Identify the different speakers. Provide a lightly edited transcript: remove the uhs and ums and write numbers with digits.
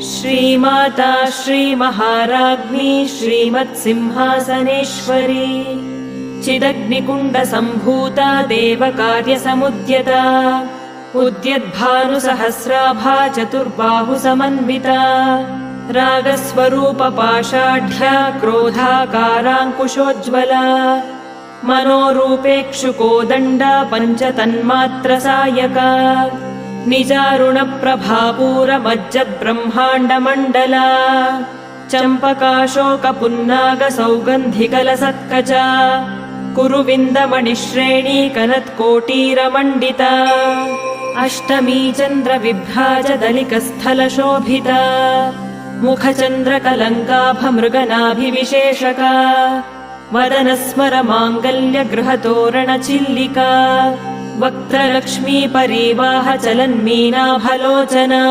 Speaker 1: श्रीमाता श्रीमहाराज्ञी श्रीमत्सिंहासनेश्वरी चिदग्निकुण्डसम्भूता देवकार्यसमुद्यता उद्यद्भानुसहस्राभा चतुर्बाहुसमन्विता रागस्वरूपपाषाढ्या क्रोधाकाराङ्कुशोज्ज्वला मनोरूपेक्षुकोदण्डा पञ्चतन्मात्रसायका निजारुणप्रभापूरमज्जद्ब्रह्माण्डमण्डला चम्पकाशोकपुन्नागसौगन्धिकलसत्कचा कुरुविन्दमणिश्रेणी कनत्कोटीरमण्डिता अष्टमी चन्द्रविभ्राजदलिकस्थलशोभिता मुखचन्द्रकलङ्काभमृगनाभिविशेषका वदनस्मरमाङ्गल्यगृहतोरणचिल्लिका वक्त्रलक्ष्मीपरीवाहचलन्मीनाभलोचना